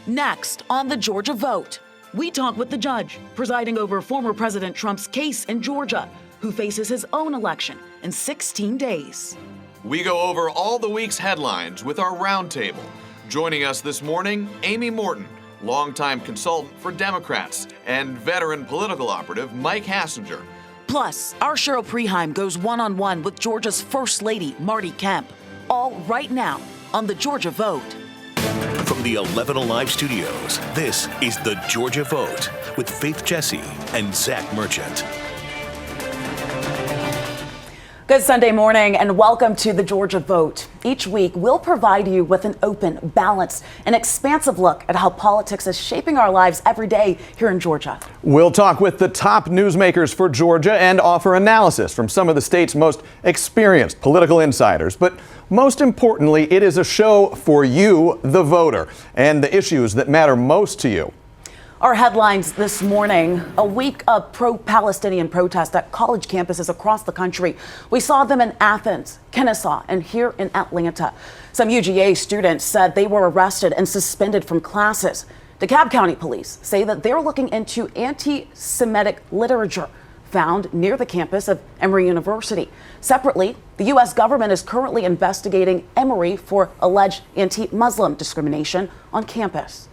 Next on the Georgia Vote, we talk with the judge presiding over former President Trump's case in Georgia, who faces his own election in 16 days. We go over all the week's headlines with our roundtable. Joining us this morning, Amy Morton, longtime consultant for Democrats, and veteran political operative Mike Hassinger. Plus, our Cheryl Preheim goes one-on-one with Georgia's First Lady, Marty Kemp. All right now on the Georgia Vote. From the 11 Alive studios, this is the Georgia Vote with Faith Jesse and Zach Merchant. Good Sunday morning and welcome to the Georgia Vote. Each week, we'll provide you with an open, balanced, and expansive look at how politics is shaping our lives every day here in Georgia. We'll talk with the top newsmakers for Georgia and offer analysis from some of the state's most experienced political insiders. But most importantly, it is a show for you, the voter, and the issues that matter most to you. Our headlines this morning: a week of pro-Palestinian protests at college campuses across the country. We saw them in Athens, Kennesaw, and here in Atlanta. Some UGA students said they were arrested and suspended from classes. DeKalb County police say that they're looking into anti-Semitic literature found near the campus of Emory University. Separately, the U.S. government is currently investigating Emory for alleged anti-Muslim discrimination on campus.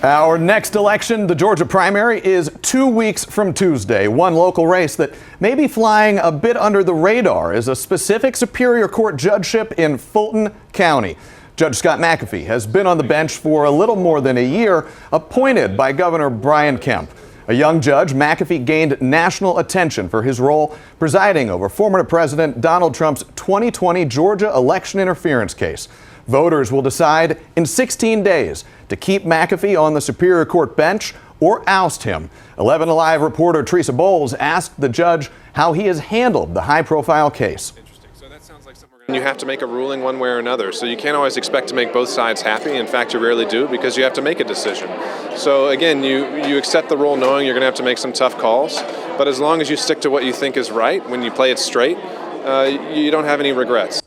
Our next election, the Georgia primary, is 2 weeks from Tuesday. One local race that may be flying a bit under the radar is a specific Superior Court judgeship in Fulton County. Judge Scott McAfee has been on the bench for a little more than a year, appointed by Governor Marty Kemp. A young judge, McAfee gained national attention for his role presiding over former President Donald Trump's 2020 Georgia election interference case. Voters will decide in 16 days to keep McAfee on the Superior Court bench or oust him. 11 Alive reporter Teresa Bowles asked the judge how he has handled the high-profile case. You have to make a ruling one way or another, so you can't always expect to make both sides happy. In fact, you rarely do, because you have to make a decision. So again, you accept the role knowing you're going to have to make some tough calls, but as long as you stick to what you think is right, when you play it straight, you don't have any regrets.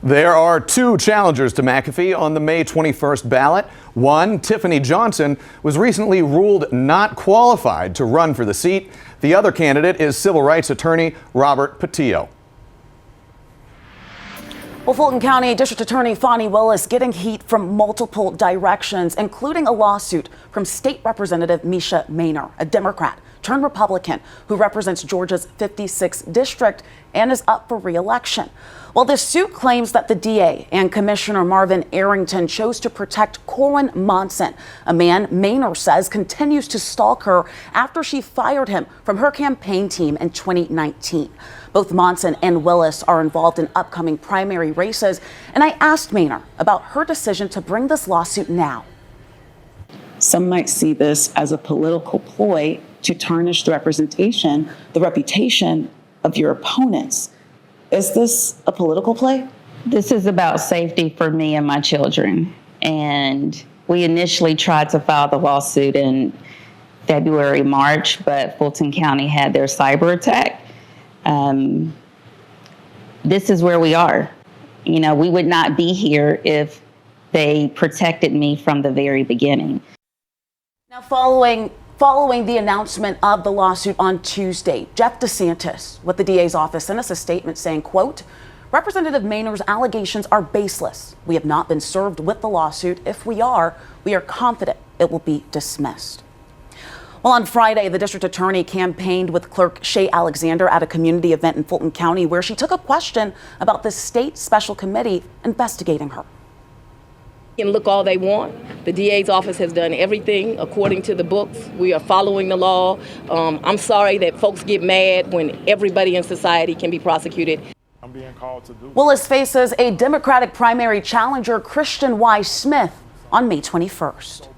There are two challengers to McAfee on the May 21st ballot. One, Tiffany Johnson, was recently ruled not qualified to run for the seat. The other candidate is civil rights attorney Robert Patillo. Well, Fulton County District Attorney Fani Willis getting heat from multiple directions, including a lawsuit from State Representative Misha Maynor, a Democrat turned Republican who represents Georgia's 56th district and is up for re-election. Well, this suit claims that the DA and Commissioner Marvin Arrington chose to protect Corwin Monson, a man Maynor says continues to stalk her after she fired him from her campaign team in 2019. Both Monson and Willis are involved in upcoming primary races, and I asked Maynor about her decision to bring this lawsuit now. Some might see this as a political ploy to tarnish the reputation of your opponents. Is this a political play? This is about safety for me and my children. And we initially tried to file the lawsuit in February, March, but Fulton County had their cyber attack. This is where we are. You know, we would not be here if they protected me from the very beginning. Now, following the announcement of the lawsuit on Tuesday, Jeff DeSantis with the DA's office sent us a statement saying, quote, Representative Maynor's allegations are baseless. We have not been served with the lawsuit. If we are confident it will be dismissed. Well, on Friday, the district attorney campaigned with Clerk Shay Alexander at a community event in Fulton County where she took a question about the state special committee investigating her. Can look all they want. The DA's office has done everything according to the books. We are following the law. I'm sorry that folks get mad when everybody in society can be prosecuted. I'm being called to do. Willis faces a Democratic primary challenger, Christian Y. Smith, on May 21st.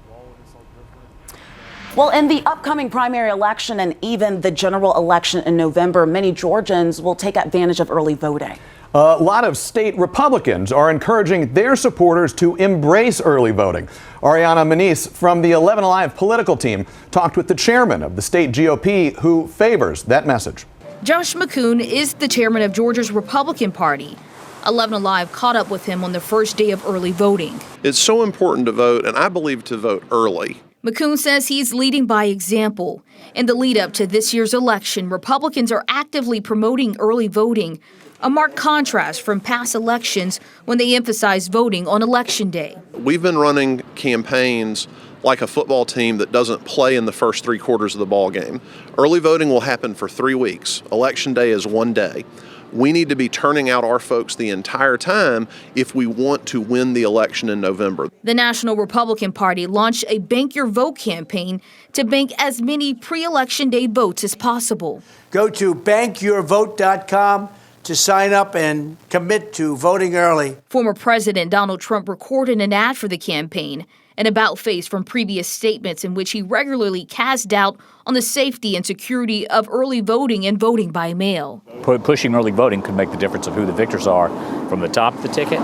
Well, in the upcoming primary election and even the general election in November, many Georgians will take advantage of early voting. A lot of state Republicans are encouraging their supporters to embrace early voting. Ariana Manise from the 11 Alive political team talked with the chairman of the state GOP who favors that message. Josh McCoon is the chairman of Georgia's Republican Party. 11 Alive caught up with him on the first day of early voting. It's so important to vote, and I believe to vote early. McCoon says he's leading by example. In the lead up to this year's election, Republicans are actively promoting early voting, a marked contrast from past elections when they emphasized voting on Election Day. We've been running campaigns like a football team that doesn't play in the first 3 quarters of the ball game. Early voting will happen for 3 weeks. Election Day is 1 day. We need to be turning out our folks the entire time if we want to win the election in November. The National Republican Party launched a Bank Your Vote campaign to bank as many pre-election day votes as possible. Go to bankyourvote.com to sign up and commit to voting early. Former President Donald Trump recorded an ad for the campaign, an about-face from previous statements in which he regularly cast doubt on the safety and security of early voting and voting by mail. Pushing early voting could make the difference of who the victors are from the top of the ticket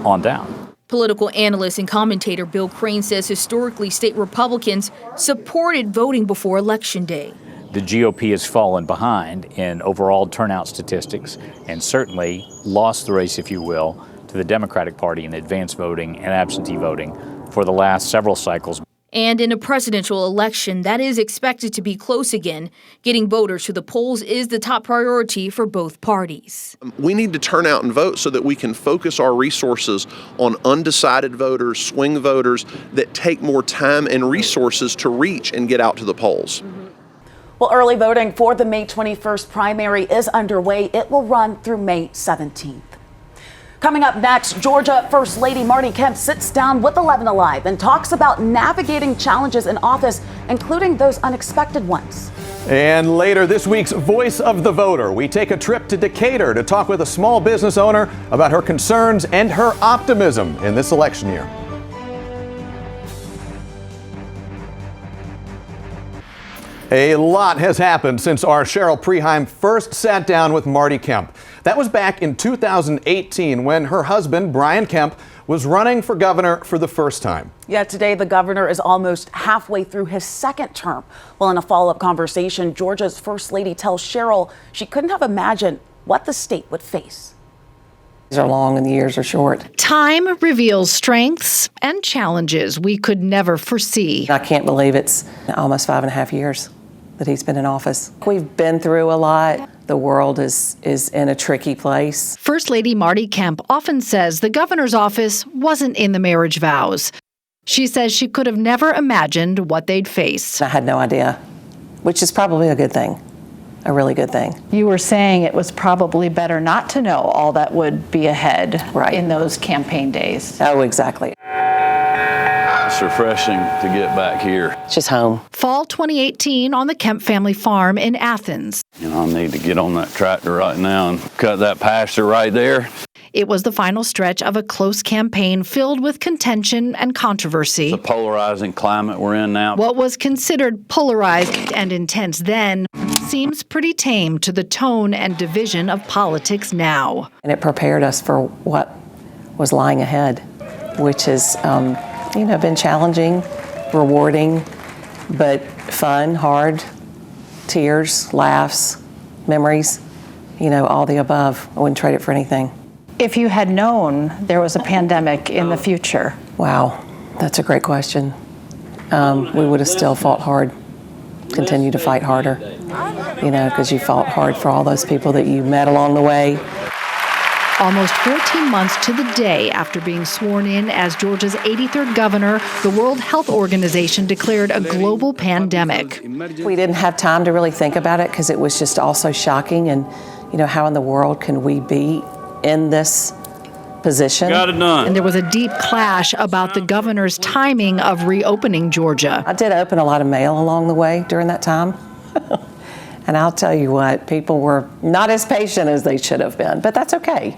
on down. Political analyst and commentator Bill Crane says historically state Republicans supported voting before Election Day. The GOP has fallen behind in overall turnout statistics and certainly lost the race, if you will, to the Democratic Party in advance voting and absentee voting for the last several cycles. And in a presidential election that is expected to be close again, getting voters to the polls is the top priority for both parties. We need to turn out and vote so that we can focus our resources on undecided voters, swing voters that take more time and resources to reach and get out to the polls. Well, early voting for the May 21st primary is underway. It will run through May 17th. Coming up next, Georgia First Lady Marty Kemp sits down with 11 Alive and talks about navigating challenges in office, including those unexpected ones. And later this week's Voice of the Voter, we take a trip to Decatur to talk with a small business owner about her concerns and her optimism in this election year. A lot has happened since our Cheryl Preheim first sat down with Marty Kemp. That was back in 2018 when her husband, Brian Kemp, was running for governor for the first time. Yet today, the governor is almost halfway through his second term. Well, in a follow-up conversation, Georgia's First Lady tells Cheryl she couldn't have imagined what the state would face. These are long and the years are short. Time reveals strengths and challenges we could never foresee. I can't believe it's almost 5.5 years that he's been in office. We've been through a lot. The world is in a tricky place. First Lady Marty Kemp often says the governor's office wasn't in the marriage vows. She says she could have never imagined what they'd face. I had no idea, which is probably a good thing, a really good thing. You were saying it was probably better not to know all that would be ahead in those campaign days. Oh, exactly. It's refreshing to get back here. Just home. Fall 2018 on the Kemp family farm in Athens. You know, I need to get on that tractor right now and cut that pasture right there. It was the final stretch of a close campaign filled with contention and controversy. The polarizing climate we're in now. What was considered polarized and intense then seems pretty tame to the tone and division of politics now. And it prepared us for what was lying ahead, which is been challenging, rewarding, but fun, hard, tears, laughs, memories, all the above. I wouldn't trade it for anything. If you had known there was a pandemic in the future. Wow, that's a great question. We would have still fought hard, continue to fight harder, because you fought hard for all those people that you met along the way. Almost 14 months to the day after being sworn in as Georgia's 83rd governor, the World Health Organization declared a global pandemic. We didn't have time to really think about it because it was just all so shocking. And, how in the world can we be in this position? Got it done. And there was a deep clash about the governor's timing of reopening Georgia. I did open a lot of mail along the way during that time. And I'll tell you what, people were not as patient as they should have been, but that's okay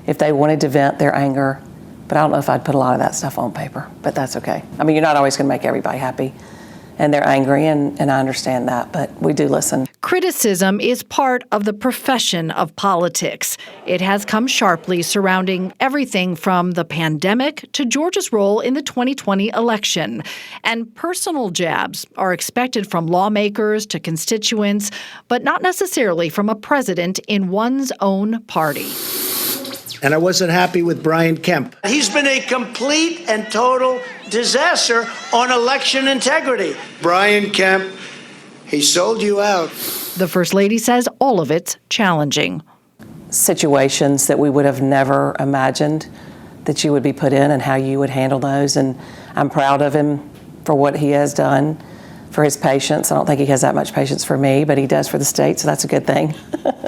if they wanted to vent their anger. But I don't know if I'd put a lot of that stuff on paper, but that's okay. I mean, you're not always going to make everybody happy, and they're angry, and I understand that, but we do listen. Criticism is part of the profession of politics. It has come sharply surrounding everything from the pandemic to Georgia's role in the 2020 election. And personal jabs are expected from lawmakers to constituents, but not necessarily from a president in one's own party. and I wasn't happy with Brian Kemp. He's been a complete and total disaster on election integrity. Brian Kemp, he sold you out. The First Lady says all of it's challenging. Situations that we would have never imagined that you would be put in and how you would handle those. And I'm proud of him for what he has done, for his patience. I don't think he has that much patience for me, but he does for the state, so that's a good thing.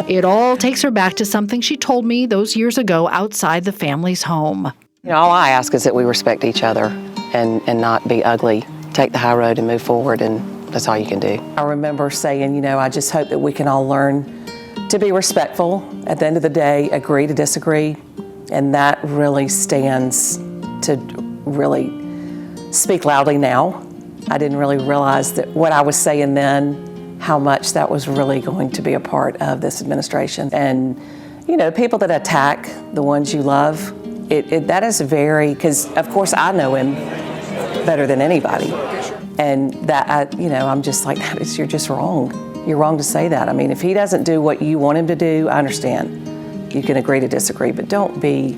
It all takes her back to something she told me those years ago outside the family's home. You know, all I ask is that we respect each other and not be ugly. Take the high road and move forward, and that's all you can do. I remember saying, you know, I just hope that we can all learn to be respectful. At the end of the day, agree to disagree, and that really stands to really speak loudly now. I didn't really realize that what I was saying then, how much that was really going to be a part of this administration. And, you know, people that attack the ones you love, that is very, because of course I know him better than anybody. And that, I'm just like, you're just wrong. You're wrong to say that. I mean, if he doesn't do what you want him to do, I understand. You can agree to disagree, but don't be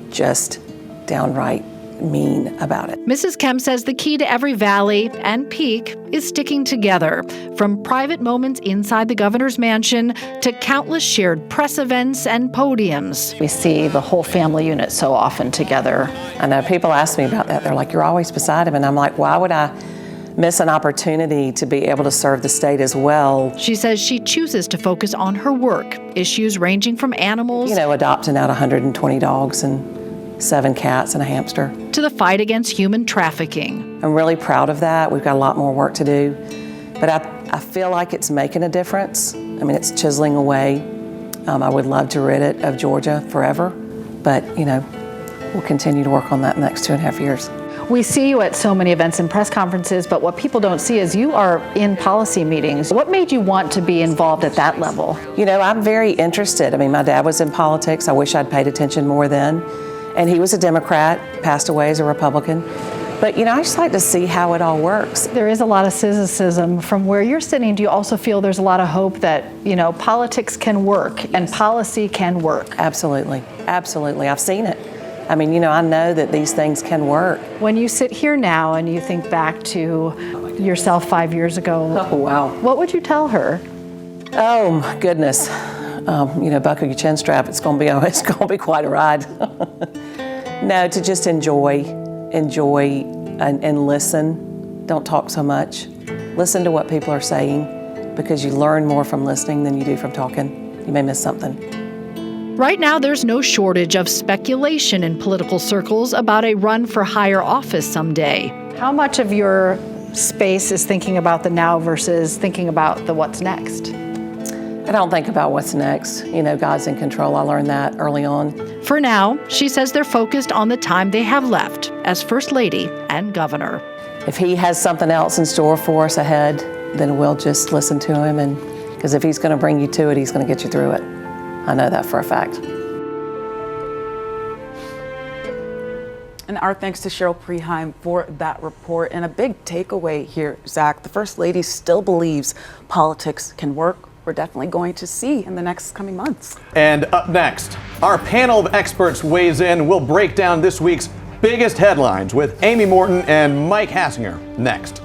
just downright mean about it. Mrs. Kemp says the key to every valley and peak is sticking together, from private moments inside the governor's mansion to countless shared press events and podiums. We see the whole family unit so often together. I know people ask me about that. They're like, you're always beside him. And I'm like, why would I miss an opportunity to be able to serve the state as well? She says she chooses to focus on her work, issues ranging from animals, you know, adopting out 120 dogs and 7 cats and a hamster, to the fight against human trafficking. I'm really proud of that. We've got a lot more work to do, but I feel like it's making a difference. I mean, it's chiseling away. I would love to rid it of Georgia forever, but, you know, we'll continue to work on that in the next 2.5 years. We see you at so many events and press conferences, but what people don't see is you are in policy meetings. What made you want to be involved at that level? You know, I'm very interested. I mean, my dad was in politics. I wish I'd paid attention more then. And he was a Democrat, passed away as a Republican. But, you know, I just like to see how it all works. There is a lot of cynicism. From where you're sitting, do you also feel there's a lot of hope that, you know, politics can work and policy can work? Absolutely. Absolutely. I've seen it. I mean, you know, I know that these things can work. When you sit here now and you think back to yourself 5 years ago, oh, wow. What would you tell her? Oh, my goodness. You know, buckle your chin strap. It's going to be quite a ride. No, to just enjoy and listen. Don't talk so much. Listen to what people are saying, because you learn more from listening than you do from talking. You may miss something. Right now, there's no shortage of speculation in political circles about a run for higher office someday. How much of your space is thinking about the now versus thinking about the what's next? I don't think about what's next. You know, God's in control. I learned that early on. For now, she says they're focused on the time they have left as First Lady and Governor. If he has something else in store for us ahead, then we'll just listen to him. And because if he's going to bring you to it, he's going to get you through it. I know that for a fact. And our thanks to Cheryl Preheim for that report. And a big takeaway here, Zach, the First Lady still believes politics can work. We're definitely going to see in the next coming months. And up next, our panel of experts weighs in. We'll break down this week's biggest headlines with Amy Morton and Mike Hassinger next.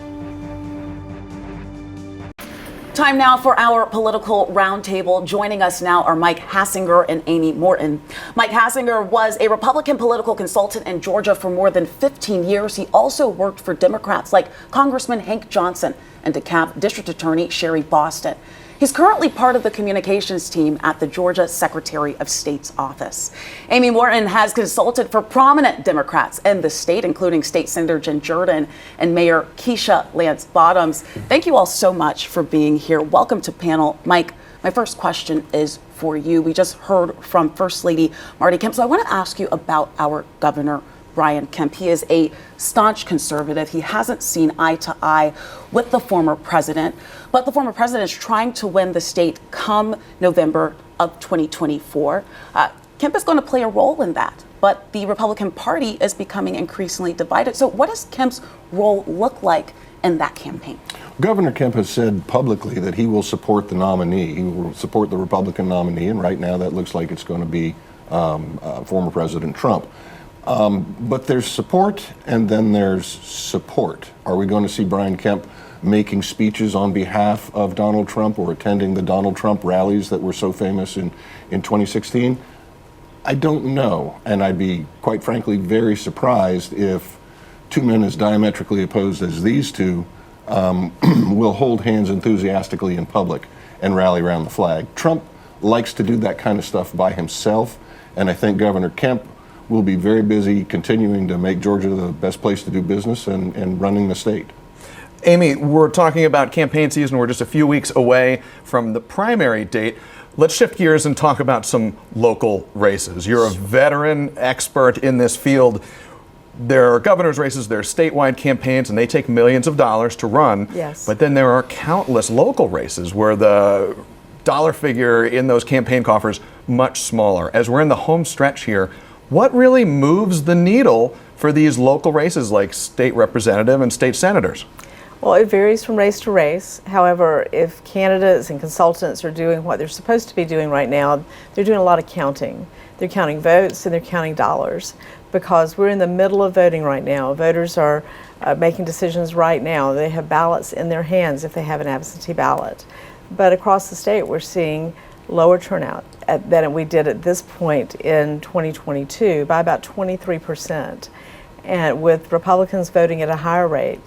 Time now for our political roundtable. Joining us now are Mike Hassinger and Amy Morton. Mike Hassinger was a Republican political consultant in Georgia for more than 15 years. He also worked for Democrats like Congressman Hank Johnson and DeKalb District Attorney Sherry Boston. He's currently part of the communications team at the Georgia Secretary of State's office. Amy Morton has consulted for prominent Democrats in the state, including State Senator Jen Jordan and Mayor Keisha Lance Bottoms. Thank you all so much for being here. Welcome to panel. Mike, my first question is for you. We just heard from First Lady Marty Kemp, so I want to ask you about our governor, Brian Kemp. He is a staunch conservative. He hasn't seen eye to eye with the former president, but the former president is trying to win the state come November of 2024. Kemp is going to play a role in that, but the Republican Party is becoming increasingly divided. So what does Kemp's role look like in that campaign? Governor Kemp has said publicly that he will support the nominee. He will support the Republican nominee, and right now that looks like it's going to be former President Trump. But there's support, and then there's support. Are we going to see Brian Kemp making speeches on behalf of Donald Trump or attending the Donald Trump rallies that were so famous in 2016? I don't know, and I'd be, quite frankly, very surprised if two men as diametrically opposed as these two will hold hands enthusiastically in public and rally around the flag. Trump likes to do that kind of stuff by himself, and I think Governor Kemp will be very busy continuing to make Georgia the best place to do business and running the state. Amy, we're talking about campaign season. We're just a few weeks away from the primary date. Let's shift gears and talk about some local races. You're a veteran expert in this field. There are governor's races, there are statewide campaigns, and they take millions of dollars to run. Yes. But then there are countless local races where the dollar figure in those campaign coffers much smaller. As we're in the home stretch here, what really moves the needle for these local races like state representative and state senators? Well, it varies from race to race. However, if candidates and consultants are doing what they're supposed to be doing right now, they're doing a lot of counting. They're counting votes and they're counting dollars because we're in the middle of voting right now. Voters are making decisions right now. They have ballots in their hands if they have an absentee ballot. But across the state, we're seeing lower turnout than we did at this point in 2022 by about 23%. And with Republicans voting at a higher rate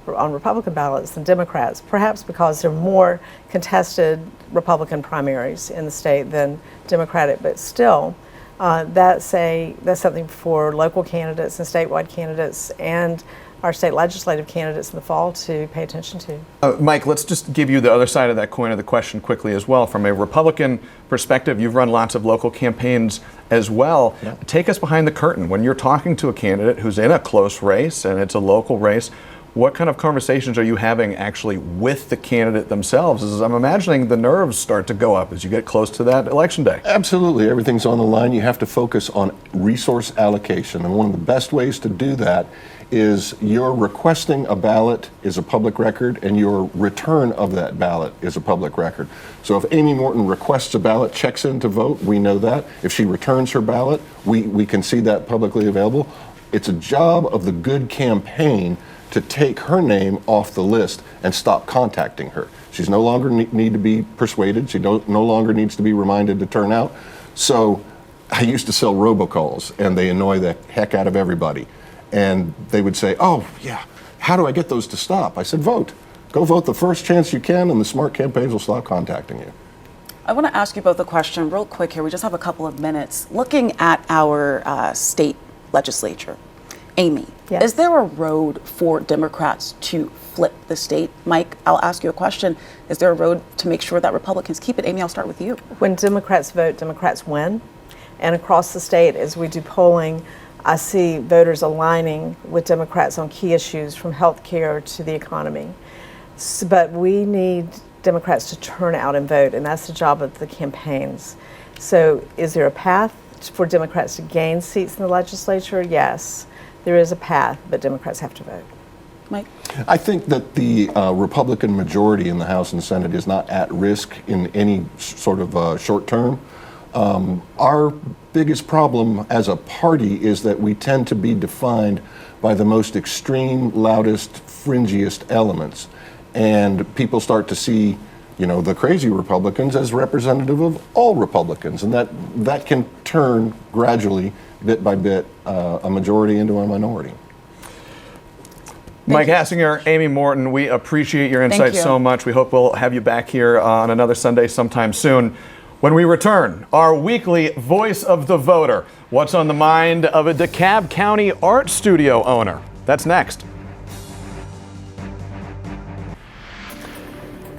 on Republican ballots than Democrats, perhaps because there are more contested Republican primaries in the state than Democratic, but still, that's something for local candidates and statewide candidates and our state legislative candidates in the fall to pay attention to. Mike, let's just give you the other side of that coin of the question quickly as well. From a Republican perspective, you've run lots of local campaigns as well. Yeah. Take us behind the curtain. When you're talking to a candidate who's in a close race and it's a local race, what kind of conversations are you having actually with the candidate themselves? As I'm imagining the nerves start to go up as you get close to that election day. Absolutely. Everything's on the line. You have to focus on resource allocation. And one of the best ways to do that is your requesting a ballot is a public record and your return of that ballot is a public record. So if Amy Morton requests a ballot, checks in to vote, we know that. If she returns her ballot, we can see that publicly available. It's a job of the good campaign to take her name off the list and stop contacting her. She's no longer need to be persuaded. She no longer needs to be reminded to turn out. So I used to sell robocalls and they annoy the heck out of everybody. And they would say, oh, yeah, how do I get those to stop? I said, vote. Go vote the first chance you can, and the smart campaigns will stop contacting you. I want to ask you both a question real quick here. We just have a couple of minutes. Looking at our state legislature, Amy, yes. Is there a road for Democrats to flip the state? Mike, I'll ask you a question. Is there a road to make sure that Republicans keep it? Amy, I'll start with you. When Democrats vote, Democrats win. And across the state, as we do polling, I see voters aligning with Democrats on key issues from health care to the economy. But we need Democrats to turn out and vote, and that's the job of the campaigns. So is there a path for Democrats to gain seats in the legislature? Yes, there is a path, but Democrats have to vote. Mike? I think that the Republican majority in the House and Senate is not at risk in any sort of short term. Our biggest problem as a party is that we tend to be defined by the most extreme, loudest, fringiest elements. And people start to see, the crazy Republicans as representative of all Republicans. And that can turn gradually, bit by bit, a majority into a minority. Mike Hassinger, Amy Morton, we appreciate your insights so much. We hope we'll have you back here on another Sunday sometime soon. When we return, our weekly Voice of the Voter. What's on the mind of a DeKalb County art studio owner? That's next.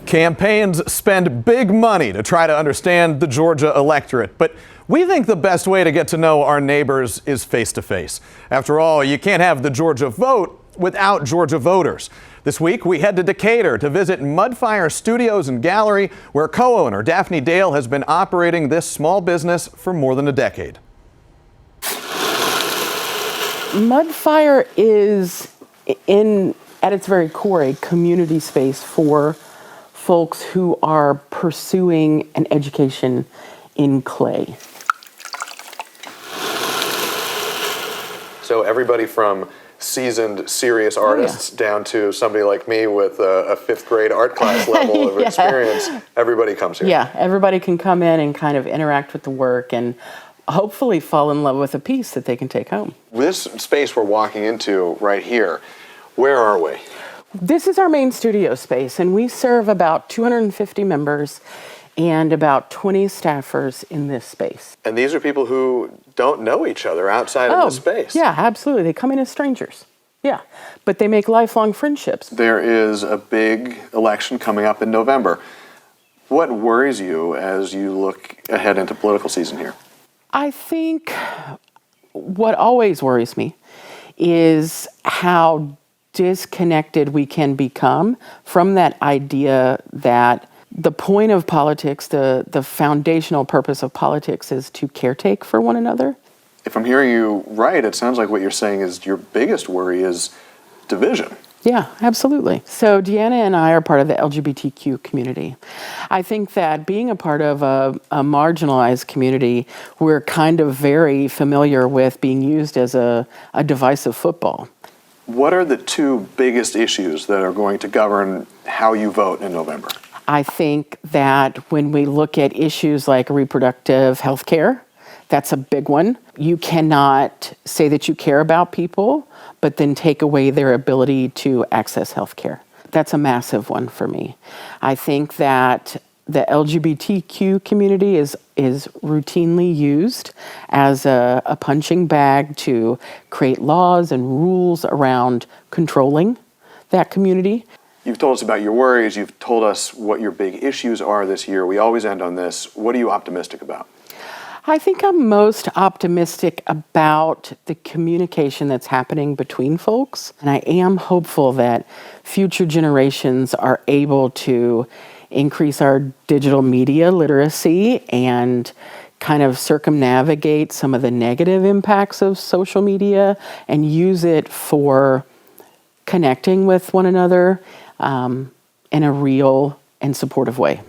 Campaigns spend big money to try to understand the Georgia electorate, but we think the best way to get to know our neighbors is face-to-face. After all, you can't have the Georgia vote without Georgia voters. This week, we head to Decatur to visit Mudfire Studios and Gallery, where co-owner Daphne Dale has been operating this small business for more than a decade. Mudfire is, at its very core, a community space for folks who are pursuing an education in clay. So everybody from seasoned, serious artists down to somebody like me with a 5th grade art class level of experience, everybody comes here. Yeah, everybody can come in and kind of interact with the work and hopefully fall in love with a piece that they can take home. This space we're walking into right here, where are we? This is our main studio space, and we serve about 250 members and about 20 staffers in this space. And these are people who don't know each other outside of the space. Yeah, absolutely. They come in as strangers. Yeah, but they make lifelong friendships. There is a big election coming up in November. What worries you as you look ahead into political season here? I think what always worries me is how disconnected we can become from that idea that the point of politics, the foundational purpose of politics is to caretake for one another. If I'm hearing you right, it sounds like what you're saying is your biggest worry is division. Yeah, absolutely. So Deanna and I are part of the LGBTQ community. I think that being a part of a marginalized community, we're kind of very familiar with being used as a divisive football. What are the 2 biggest issues that are going to govern how you vote in November? I think that when we look at issues like reproductive health care, that's a big one. You cannot say that you care about people, but then take away their ability to access health care. That's a massive one for me. I think that the LGBTQ community is routinely used as a punching bag to create laws and rules around controlling that community. You've told us about your worries. You've told us what your big issues are this year. We always end on this. What are you optimistic about? I think I'm most optimistic about the communication that's happening between folks. And I am hopeful that future generations are able to increase our digital media literacy and kind of circumnavigate some of the negative impacts of social media and use it for connecting with one another in a real and supportive way.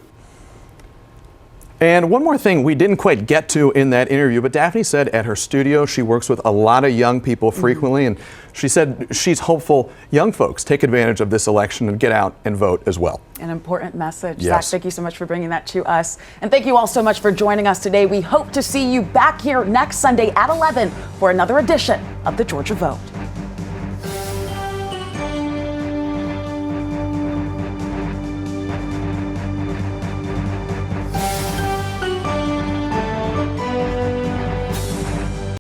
And one more thing we didn't quite get to in that interview, but Daphne said at her studio she works with a lot of young people frequently, and she said she's hopeful young folks take advantage of this election and get out and vote as well. An important message. Yes. Zach, thank you so much for bringing that to us. And thank you all so much for joining us today. We hope to see you back here next Sunday at 11 for another edition of the Georgia Vote.